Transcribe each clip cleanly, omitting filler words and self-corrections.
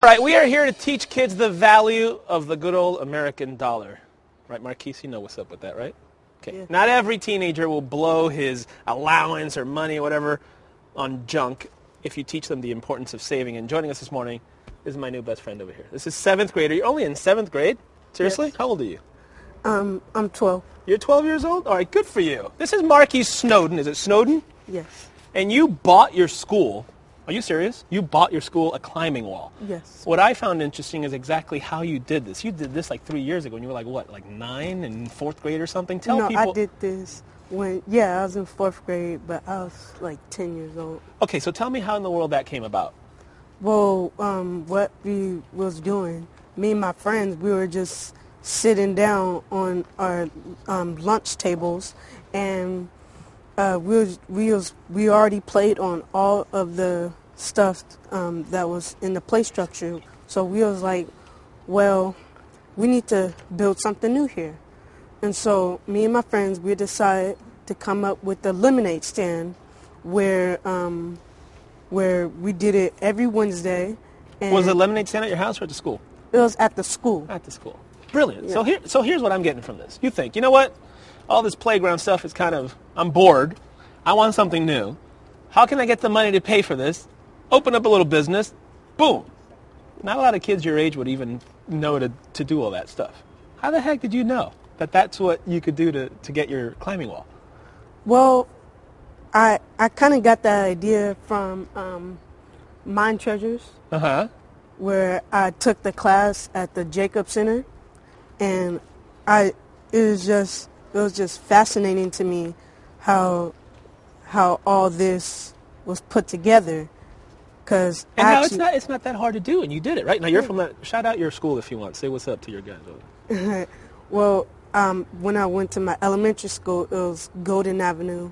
All right, we are here to teach kids the value of the good old American dollar. Right, Marquis, you know what's up with that, right? Okay. Yeah. Not every teenager will blow his allowance or money or whatever on junk if you teach them the importance of saving. And joining us this morning is my new best friend over here. This is 7th grader. You're only in 7th grade? Seriously? Yes. How old are you? I'm 12. You're 12 years old? All right, good for you. This is Marquis Snowden. Is it Snowden? Yes. And you bought your school. Are you serious? You bought your school a climbing wall. Yes. What I found interesting is exactly how you did this. You did this like 3 years ago, and you were like, what, like 9 in 4th grade or something? Tell No, people. I did this when, I was in 4th grade, but I was like 10 years old. Okay, so tell me how in the world that came about. Well, what we was doing, me and my friends, we were just sitting down on our lunch tables, and we already played on all of the stuff that was in the play structure. So we was like, well, we need to build something new here. And so me and my friends, we decided to come up with the lemonade stand where we did it every Wednesday. And Was the lemonade stand at your house or at the school? it was at the school. At the school. Brilliant. Yeah. So here's what I'm getting from this. You think, you know what? All this playground stuff is I'm bored. I want something new. How can I get the money to pay for this? Open up a little business. Boom. Not a lot of kids your age would even know to do all that stuff. How the heck did you know that that's what you could do to get your climbing wall? Well, I kind of got that idea from Mind Treasures, Uh-huh. where I took the class at the Jacob Center, and it was just fascinating to me how all this was put together. Cause And actually, now it's not that hard to do, and you did it, right? Now you're from that. Shout out your school if you want. Say what's up to your guys over. well, when I went to my elementary school, it was Golden Avenue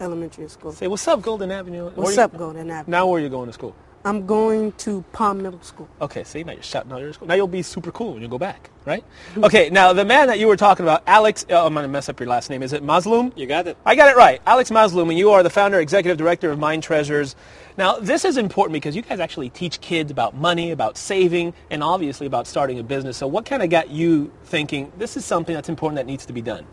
Elementary School. Say what's up, Golden Avenue. What's up, Golden Avenue? Now where are you going to school? I'm going to Palm Middle School. Okay, see, now you're shouting out your school. Now you'll be super cool when you go back, right? Okay, now the man that you were talking about, Alex, I'm going to mess up your last name. Is it Mazloum? You got it. I got it right. Alex Mazloum, and you are the founder, executive director of Mind Treasures. Now, this is important because you guys actually teach kids about money, about saving, and obviously about starting a business. So what kind of got you thinking this is something that's important that needs to be done?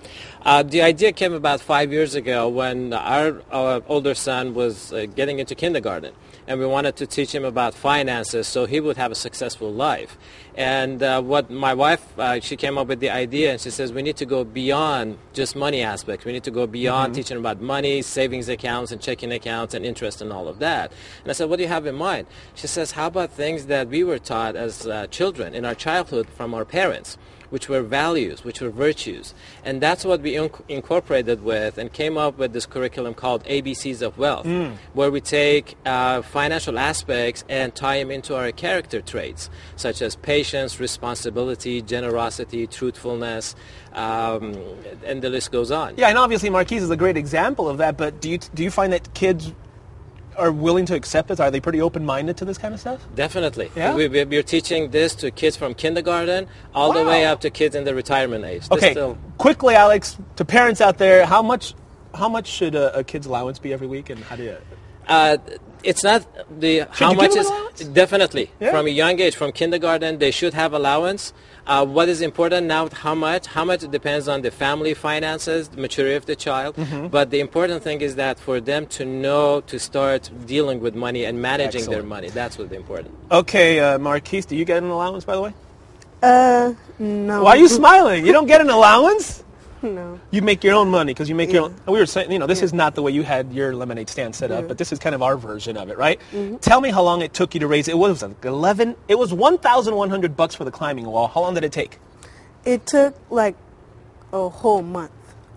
The idea came about 5 years ago when our older son was getting into kindergarten, and we wanted to teach him about finances so he would have a successful life. And what my wife, she came up with the idea, and she says we need to go beyond just money aspects. We need to go beyond teaching about money, savings accounts, and checking accounts, and interest, and all of that. And I said, what do you have in mind? She says, how about things that we were taught as children in our childhood from our parents, which were values, which were virtues. And that's what we incorporated with and came up with this curriculum called ABCs of Wealth, where we take financial aspects and tie them into our character traits, such as patience, responsibility, generosity, truthfulness, and the list goes on. Yeah, and obviously Marquis is a great example of that, but do you find that kids are willing to accept this? Are they pretty open-minded to this kind of stuff? Definitely. Yeah? We're teaching this to kids from kindergarten all the way up to kids in the retirement age. Okay, quickly, Alex, to parents out there, how much should a kid's allowance be every week, and how do you... It's not the Should how you much give is them allowance? definitely Yeah. from a young age, from kindergarten, they should have allowance. What is important now? How much depends on the family finances, the maturity of the child. But the important thing is that for them to know to start dealing with money and managing their Excellent. money. That's what's important. Okay, Marquis, do you get an allowance, by the way? No. Why are you smiling? You don't get an allowance? No. You make your own money because you make your Yeah. own. We were saying, this is not the way you had your lemonade stand set up, Yeah. but this is kind of our version of it, right? Tell me how long it took you to raise it. It was like It was $1,100 for the climbing wall. How long did it take? It took like a whole month,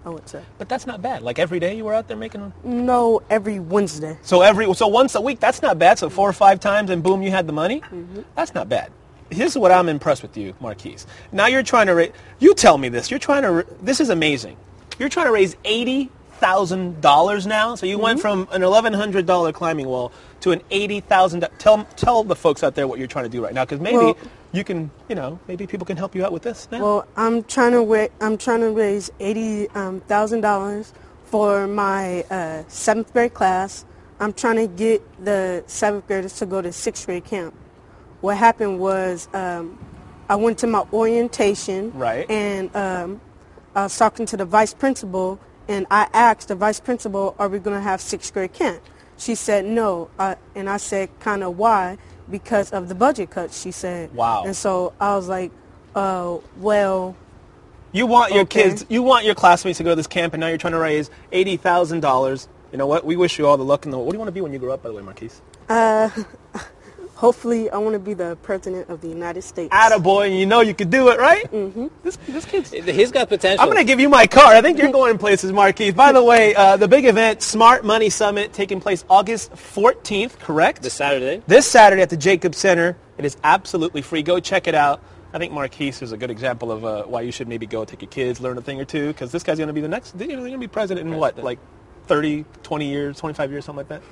I would say. But that's not bad. Like every day you were out there making them. No, every Wednesday. So once a week, that's not bad. So 4 or 5 times, and boom, you had the money. That's not bad. Here's what I'm impressed with you, Marquis. Now you're trying to raise. You tell me this. This is amazing. You're trying to raise $80,000 now. So you went from an $1,100 climbing wall to an $80,000. Tell the folks out there what you're trying to do right now, because maybe you can, maybe people can help you out with this now. Well, I'm trying to raise $80,000 for my 7th grade class. I'm trying to get the 7th graders to go to 6th grade camp. what happened was I went to my orientation, Right. and I was talking to the vice principal, and I asked the vice principal, are we going to have 6th grade camp? She said no, and I said kind of why, because of the budget cuts, she said. Wow. And so I was like, well... You want your Okay. kids, you want your classmates to go to this camp, and now you're trying to raise $80,000. You know what? We wish you all the luck in the world. What do you want to be when you grow up, by the way, Marquis? Hopefully, I want to be the president of the United States. Attaboy, and you know you could do it, right? Mm-hmm. This kid's... He's got potential. I'm going to give you my card. I think you're going places, Marquis. By the way, the big event, Smart Money Summit, taking place August 14th, correct? This Saturday. This Saturday at the Jacobs Center. It is absolutely free. Go check it out. I think Marquis is a good example of why you should maybe go take your kids, learn a thing or two, because this guy's going to be the next, they're going to be president in what, like 30, 20 years, 25 years, something like that?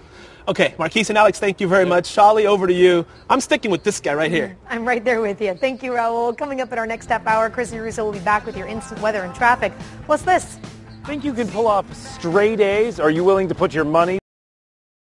Okay, Marquis and Alex, thank you very much. Shali, over to you. I'm sticking with this guy right here. I'm right there with you. Thank you, Raul. Coming up in our next half hour, Chris and Russo will be back with your instant weather and traffic. What's this? Think you can pull off straight A's? Are you willing to put your money